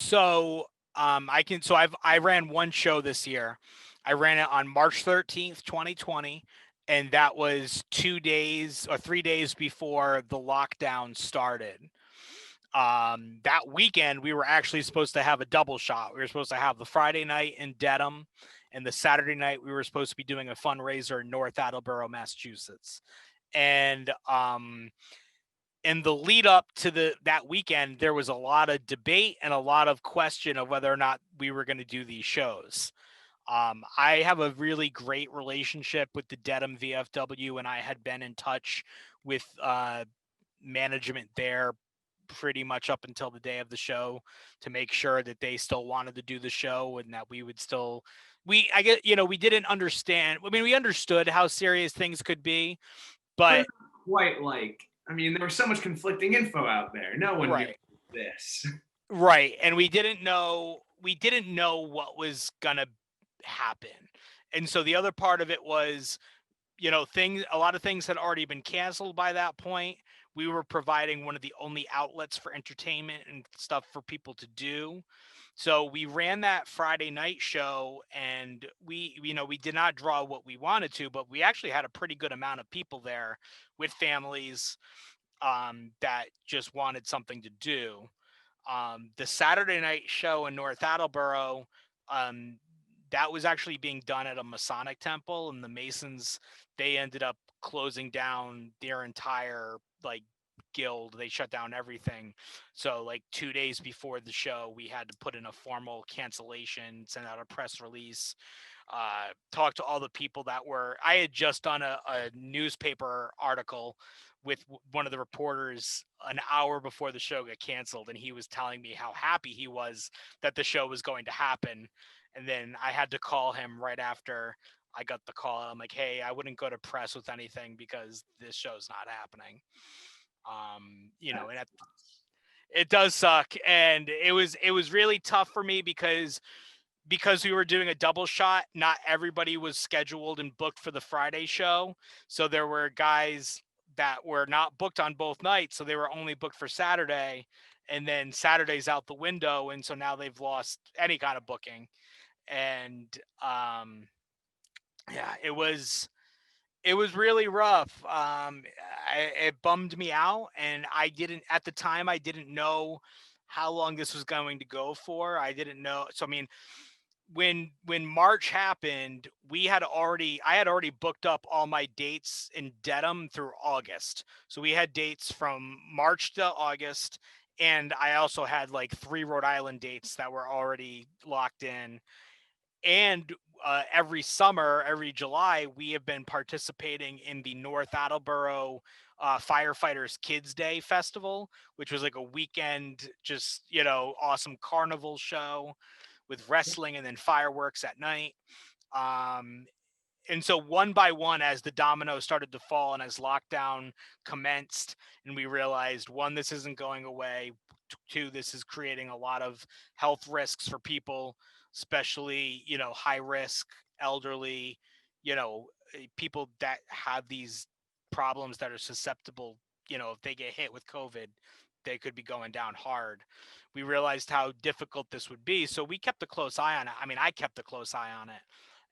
So I ran one show this year. I ran it on March 13th, 2020, and that was 2 days or 3 days before the lockdown started. That weekend we were actually supposed to have a double shot. We were supposed to have the Friday night in Dedham, and the Saturday night we were supposed to be doing a fundraiser in North Attleboro, Massachusetts. And in the lead up to that weekend, there was a lot of debate and a lot of question of whether or not we were going to do these shows. I have a really great relationship with the Dedham VFW, and I had been in touch with management there pretty much up until the day of the show to make sure that they still wanted to do the show and that we would still I get we didn't understand. I mean, we understood how serious things could be, But but not quite like, I mean, there was so much conflicting info out there. No one knew right. this. Right, and we didn't know what was gonna happen. And so the other part of it was, a lot of things had already been canceled by that point. We were providing one of the only outlets for entertainment and stuff for people to do. So we ran that Friday night show, and we did not draw what we wanted to, but we actually had a pretty good amount of people there with families that just wanted something to do. The Saturday night show in North Attleboro, um, that was actually being done at a Masonic temple, and the Masons, they ended up closing down their entire like guild. They shut down everything. So like 2 days before the show, we had to put in a formal cancellation, send out a press release, talk to all the people that were. I had just done a newspaper article with one of the reporters an hour before the show got canceled, and he was telling me how happy he was that the show was going to happen. And then I had to call him right after I got the call. I'm like, hey, I wouldn't go to press with anything because this show's not happening. And it does suck, and it was really tough for me because we were doing a double shot. Not everybody was scheduled and booked for the Friday show, so there were guys that were not booked on both nights, so they were only booked for Saturday, and then Saturday's out the window, and so now they've lost any kind of booking. And yeah, it was really rough. It bummed me out, and I didn't at the time. I didn't know how long this was going to go for. I didn't know. So I mean, when March happened, I had already booked up all my dates in Dedham through August. So we had dates from March to August, and I also had like 3 Rhode Island dates that were already locked in. And every summer, every July, we have been participating in the North Attleboro Firefighters Kids Day Festival, which was like a weekend, just, awesome carnival show with wrestling and then fireworks at night. Um, and so one by one, as the dominoes started to fall and as lockdown commenced, and we realized, one, this isn't going away. Two, this is creating a lot of health risks for people, especially high risk, elderly, people that have these problems that are susceptible. If they get hit with COVID, they could be going down hard. We realized how difficult this would be, so we kept a close eye on it. I mean, I kept a close eye on it,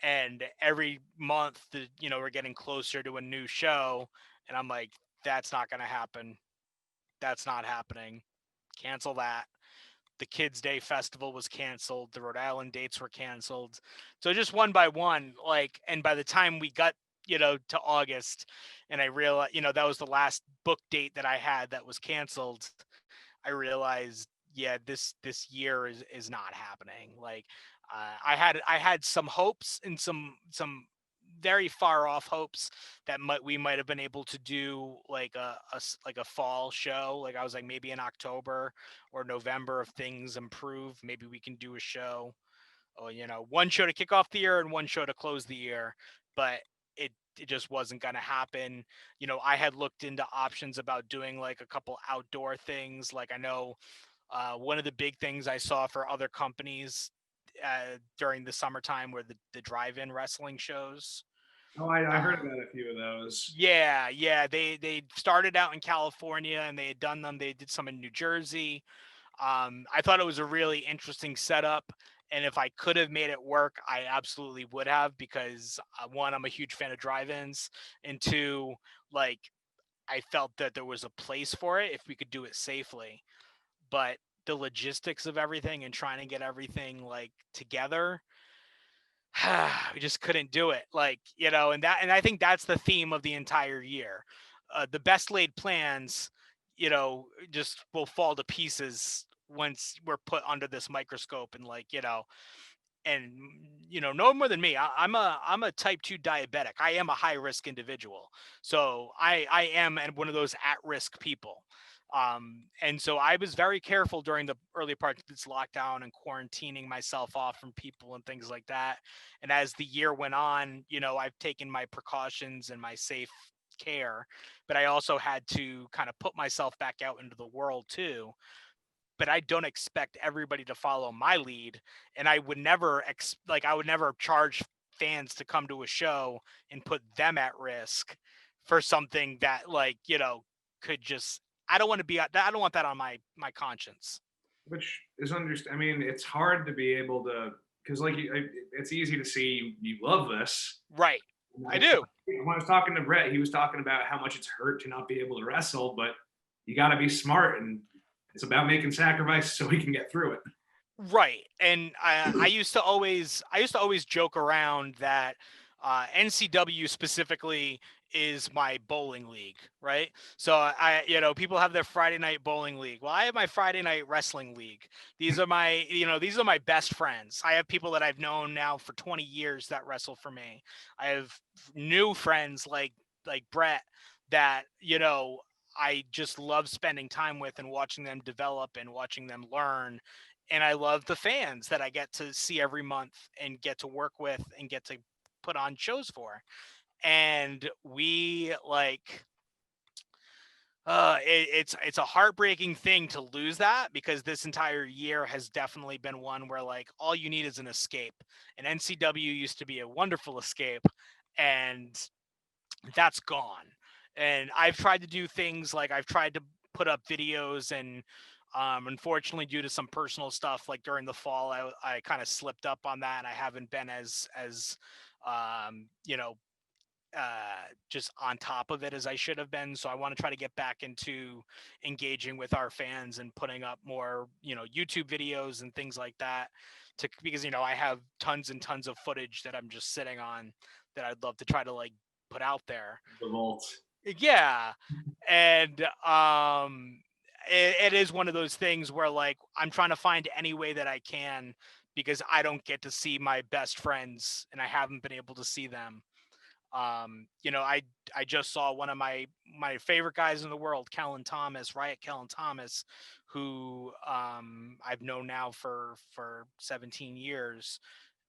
and every month we're getting closer to a new show, and I'm like, that's not going to happen. That's not happening. Cancel that. The Kids Day Festival was canceled. The Rhode Island dates were canceled. So just one by one, and by the time we got to August, and I realized that was the last book date that I had that was canceled, I realized, yeah, this year is not happening. Like, I had some hopes and some very far off hopes that we might have been able to do like like a fall show. Like, I was like, maybe in October or November, if things improve, maybe we can do a show, or one show to kick off the year and one show to close the year. But it just wasn't going to happen. I had looked into options about doing like a couple outdoor things. Like, I know one of the big things I saw for other companies during the summertime were the drive-in wrestling shows. Oh, I heard Uh, about a few of those. yeah, yeah, they started out in California, and they had done them. They did some in New Jersey. I thought it was a really interesting setup, and if I could have made it work, I absolutely would have because one, I'm a huge fan of drive-ins, and two, like I felt that there was a place for it if we could do it safely. But the logistics of everything and trying to get everything like together, we just couldn't do it. Like, and I think that's the theme of the entire year. The best laid plans, just will fall to pieces once we're put under this microscope and and no more than me. I'm a type 2 diabetic. I am a high risk individual. So I am one of those at risk people. And so I was very careful during the early part of this lockdown and quarantining myself off from people and things like that. And as the year went on, I've taken my precautions and my safe care, but I also had to kind of put myself back out into the world too. But I don't expect everybody to follow my lead, and I would never I would never charge fans to come to a show and put them at risk for something that could just I don't want to be I don't want that on my conscience. Which is understand. I mean, it's hard to be able to because it's easy to see you love this. Right. And I do. when I was talking to Brett, he was talking about how much it's hurt to not be able to wrestle, but you got to be smart, and it's about making sacrifices so we can get through it. Right. And I used to always joke around that NCW specifically is my bowling league, right? So people have their Friday night bowling league. Well, I have my Friday night wrestling league. These are my best friends. I have people that I've known now for 20 years that wrestle for me. I have new friends like Brett that, I just love spending time with and watching them develop and watching them learn, and I love the fans that I get to see every month and get to work with and get to put on shows for. And we it's a heartbreaking thing to lose that because this entire year has definitely been one where all you need is an escape. And NCW used to be a wonderful escape, and that's gone. And I've tried to do things like I've tried to put up videos and unfortunately due to some personal stuff like during the fall I kind of slipped up on that and I haven't been as um, you know just on top of it as I should have been. So I want to try to get back into engaging with our fans and putting up more, YouTube videos and things like that because I have tons and tons of footage that I'm just sitting on that I'd love to try to put out there. The vault. Yeah. And it is one of those things where I'm trying to find any way that I can because I don't get to see my best friends and I haven't been able to see them. I just saw one of my favorite guys in the world, Kellen Thomas, Riot Kellen Thomas, who I've known now for 17 years,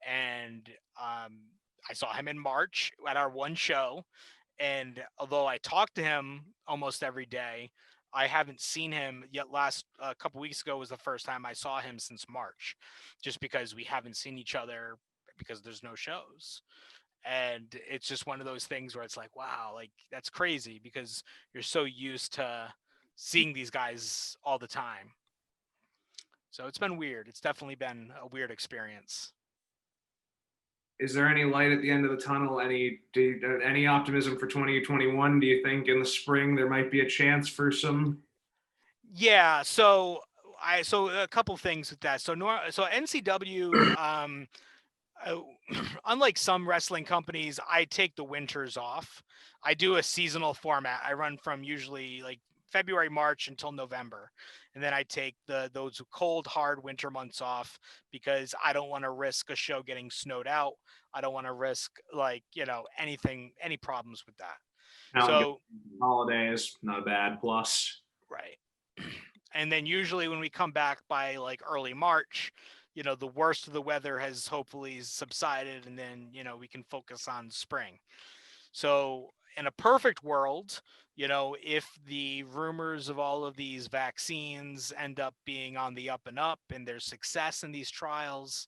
and I saw him in March at our one show, and although I talk to him almost every day, I haven't seen him yet. Last a couple weeks ago was the first time I saw him since March, just because we haven't seen each other because there's no shows. And it's just one of those things where it's like, wow, that's crazy because you're so used to seeing these guys all the time. So it's been weird. It's definitely been a weird experience. Is there any light at the end of the tunnel? Any optimism for 2021? Do you think in the spring there might be a chance for some? Yeah, so a couple things with that. So NCW, uh, unlike some wrestling companies, I take the winters off. I do a seasonal format. I run from usually February, March until November. And then I take those cold, hard winter months off because I don't want to risk a show getting snowed out. I don't want to risk any problems with that. Now, So, holidays, not a bad plus. right. And then usually when we come back by early March, the worst of the weather has hopefully subsided, and then we can focus on spring. So in a perfect world, if the rumors of all of these vaccines end up being on the up and up and there's success in these trials,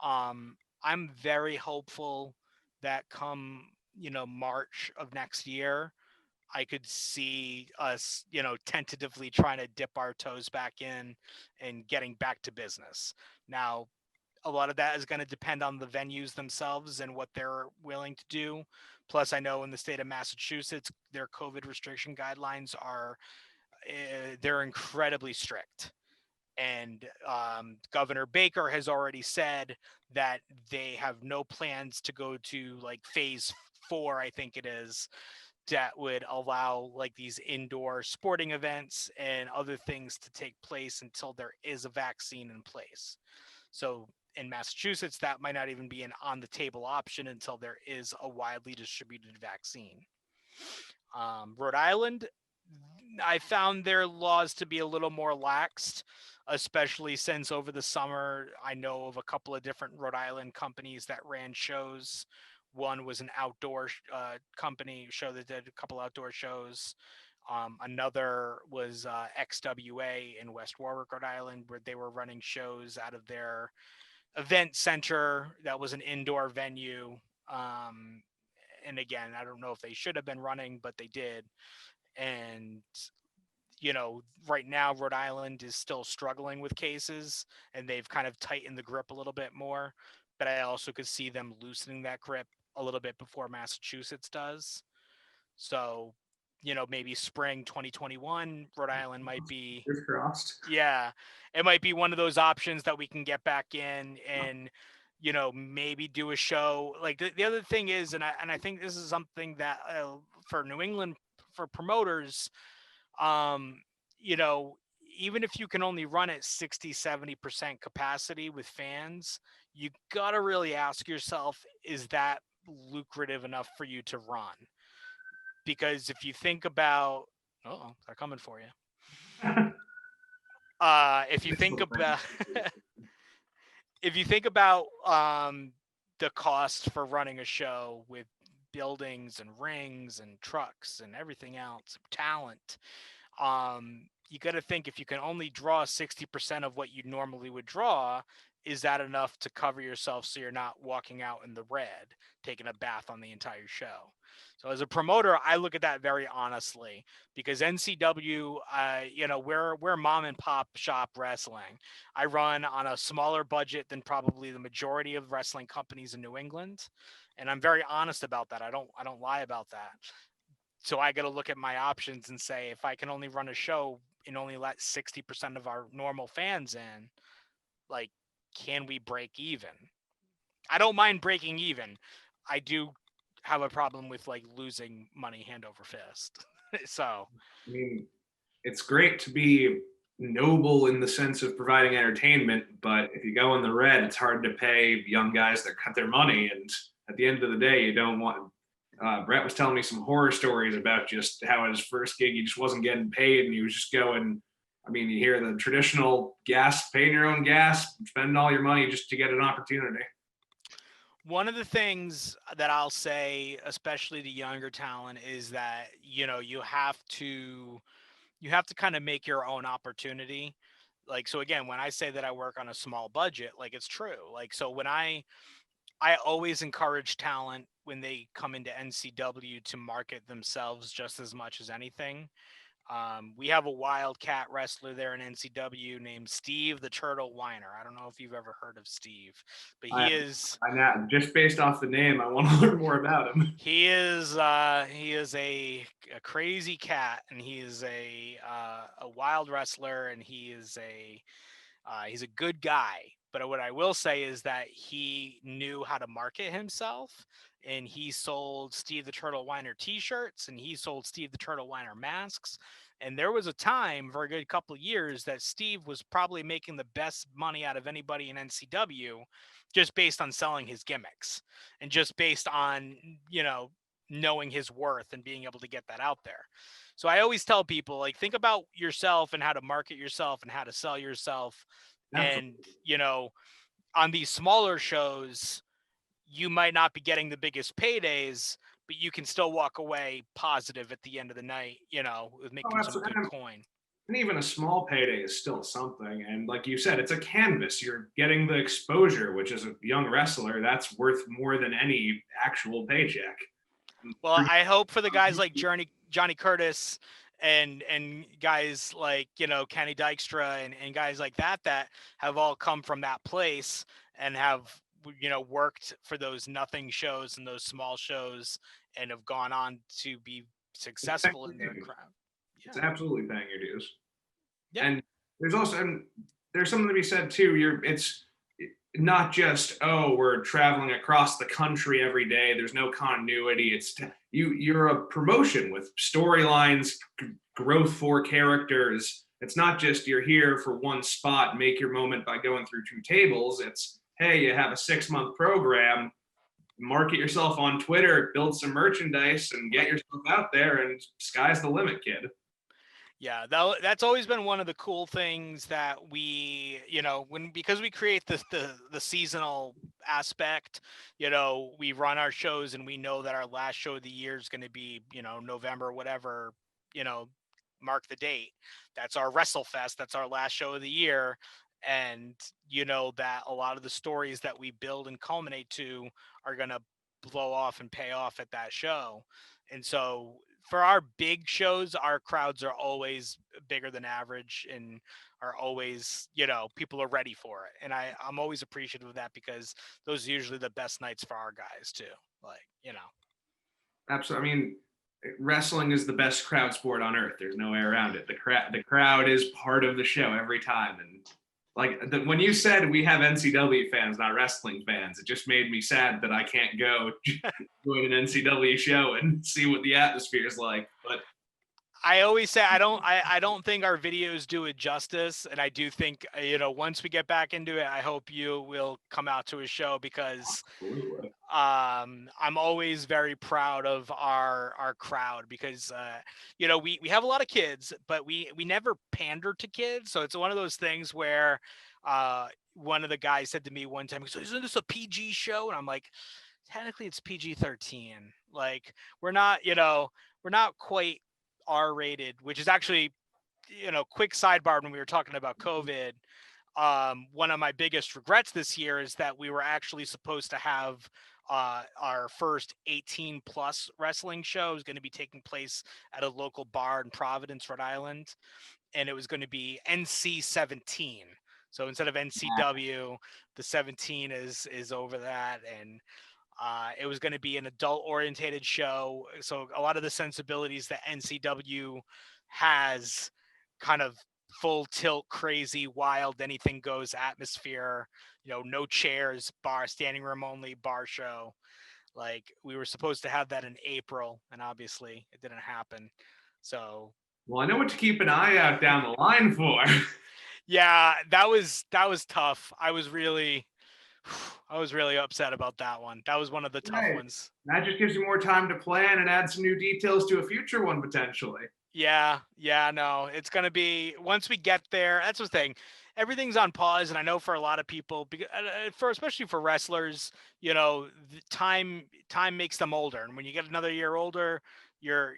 I'm very hopeful that come March of next year, I could see us, tentatively trying to dip our toes back in and getting back to business. Now, a lot of that is going to depend on the venues themselves and what they're willing to do. Plus, I know in the state of Massachusetts, their COVID restriction guidelines are they're incredibly strict. And Governor Baker has already said that they have no plans to go to like phase 4, I think it is, that would allow like these indoor sporting events and other things to take place until there is a vaccine in place. So in Massachusetts, that might not even be an on the table option until there is a widely distributed vaccine. Rhode Island, I found their laws to be a little more laxed, especially since over the summer, I know of a couple of different Rhode Island companies that ran shows. One was an outdoor company show that did a couple outdoor shows. Another was XWA in West Warwick, Rhode Island, where they were running shows out of their event center that was an indoor venue. Um, and again, I don't know if they should have been running, but they did. And right now Rhode Island is still struggling with cases, and they've kind of tightened the grip a little bit more. But I also could see them loosening that grip a little bit before Massachusetts does. So, maybe spring 2021, Rhode Island might be, Fingers crossed. yeah, it might be one of those options that we can get back in and, maybe do a show. Like the other thing is, and I think this is something that for New England, for promoters, um, you know, even if you can only run at 60-70% capacity with fans, you got to really ask yourself, is that lucrative enough for you to run? Because if you think about, oh, they're coming for you. If you think about, if you think about the cost for running a show with buildings and rings and trucks and everything else, talent, you got to think, if you can only draw 60% of what you normally would draw, is that enough to cover yourself so you're not walking out in the red, taking a bath on the entire show? So as a promoter, I look at that very honestly, because NCW, we're mom and pop shop wrestling. I run on a smaller budget than probably the majority of wrestling companies in New England, and I'm very honest about that. I don't lie about that. So I got to look at my options and say, if I can only run a show and only let 60% of our normal fans in, like, can we break even? I don't mind breaking even. I do have a problem with like losing money hand over fist. So, I mean, it's great to be noble in the sense of providing entertainment, but if you go in the red, it's hard to pay young guys that cut their money. And at the end of the day, you don't want. Brett was telling me some horror stories about just how at his first gig he just wasn't getting paid, and he was just going. I mean, you hear the traditional gas, paying your own gas, spending all your money just to get an opportunity. one of the things that I'll say, especially to younger talent, is that, you have to kind of make your own opportunity. Like, so again, when I say that I work on a small budget, like, it's true. Like, so when I always encourage talent when they come into NCW to market themselves just as much as anything. We have a wildcat wrestler there in NCW named Steve the Turtle Weiner. I don't know if you've ever heard of Steve, but I, he is I now just based off the name, I want to learn more about him. he is a crazy cat, and he is a wild wrestler, and he's a good guy. But what I will say is that he knew how to market himself, and he sold Steve the Turtle Weiner t-shirts, and he sold Steve the Turtle Weiner masks. And there was a time for a good couple of years that Steve was probably making the best money out of anybody in NCW, just based on selling his gimmicks and just based on, knowing his worth and being able to get that out there. So I always tell people, like, think about yourself and how to market yourself and how to sell yourself. And, Absolutely. on these smaller shows, you might not be getting the biggest paydays, but you can still walk away positive at the end of the night, with Oh, making some good absolutely. coin. And even a small payday is still something. And like you said, it's a canvas. You're getting the exposure, which is a young wrestler, that's worth more than any actual paycheck. Well, I hope for the guys like Johnny Curtis and guys like, Kenny Dykstra and guys like that that have all come from that place and have, worked for those nothing shows and those small shows and have gone on to be It's paying successful in your their dues. craft. It's Yeah. absolutely paying your dues. Yeah. And there's also and there's something to be said too. It's not just, oh, we're traveling across the country every day. There's no continuity. You're a promotion with storylines, growth for characters. It's not just you're here for one spot, make your moment by going through two tables. It's, hey, you have a 6 month program, market yourself on Twitter, build some merchandise, and get yourself out there, and sky's the limit, kid. Yeah, that's always been one of the cool things that we, because we create the seasonal aspect, we run our shows and we know that our last show of the year is going to be, November, whatever, you know, mark the date. That's our WrestleFest. That's our last show of the year. And you know that a lot of the stories that we build and culminate to are going to blow off and pay off at that show. And so for our big shows, our crowds are always bigger than average and are always, people are ready for it. And I'm always appreciative of that because those are usually the best nights for our guys too. Like. Absolutely. I mean, wrestling is the best crowd sport on earth. There's no way around it. The crowd is part of the show every time. And when you said we have NCW fans, not wrestling fans, it just made me sad that I can't go join an NCW show and see what the atmosphere is like. But I always say I don't think our videos do it justice, and I do think once we get back into it, I hope you will come out to a show because absolutely. I'm always very proud of our crowd because we have a lot of kids, but we never pander to kids, so it's one of those things where one of the guys said to me one time, he said, "Isn't this a PG show?" And I'm like, technically it's PG-13. Like we're not quite R-rated, which is actually, quick sidebar when we were talking about COVID. One of my biggest regrets this year is that we were actually supposed to have our first 18 plus wrestling show is going to be taking place at a local bar in Providence, Rhode Island, and it was going to be NC 17. So instead of NCW, the 17 is over that, and it was going to be an adult orientated show. So a lot of the sensibilities that NCW has, kind of full tilt, crazy, wild, anything goes atmosphere, no chairs, bar, standing room only bar show. Like we were supposed to have that in April and obviously it didn't happen. So Well, I know what to keep an eye out down the line for. yeah, that was tough. I was really upset about that one. That was one of the tough Right. ones. That just gives you more time to plan and add some new details to a future one potentially. Yeah, no, it's gonna be once we get there. That's the thing. Everything's on pause, and I know for a lot of people, because for especially for wrestlers, time makes them older, and when you get another year older, your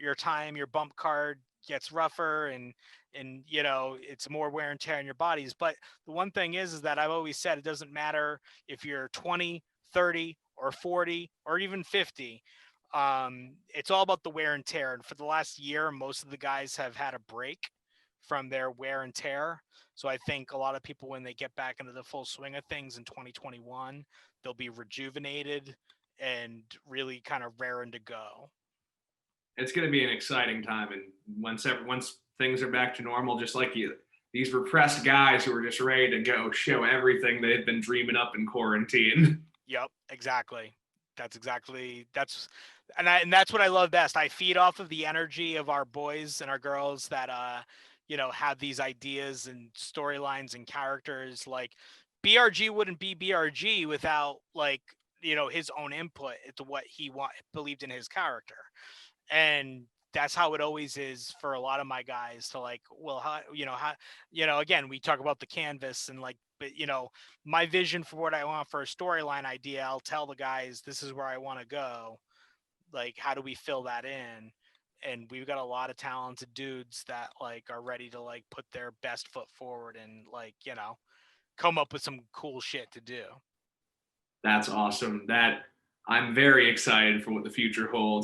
bump card gets rougher, and it's more wear and tear on your bodies. But the one thing is that I've always said it doesn't matter if you're 20, 30, or 40, or even 50. It's all about the wear and tear. And for the last year, most of the guys have had a break from their wear and tear. So I think a lot of people, when they get back into the full swing of things in 2021, they'll be rejuvenated and really kind of raring to go. It's going to be an exciting time, and once things are back to normal, just like you, these repressed guys who are just ready to go show everything they've been dreaming up in quarantine. Yep, exactly. And that's what I love best. I feed off of the energy of our boys and our girls that have these ideas and storylines and characters. Like BRG wouldn't be BRG without like his own input into what he believed in his character. And that's how it always is for a lot of my guys to like, well, again, we talk about the canvas and like, but my vision for what I want for a storyline idea, I'll tell the guys, this is where I want to go. Like, how do we fill that in? And we've got a lot of talented dudes that like are ready to like put their best foot forward and like, come up with some cool shit to do. That's awesome. That I'm very excited for what the future holds.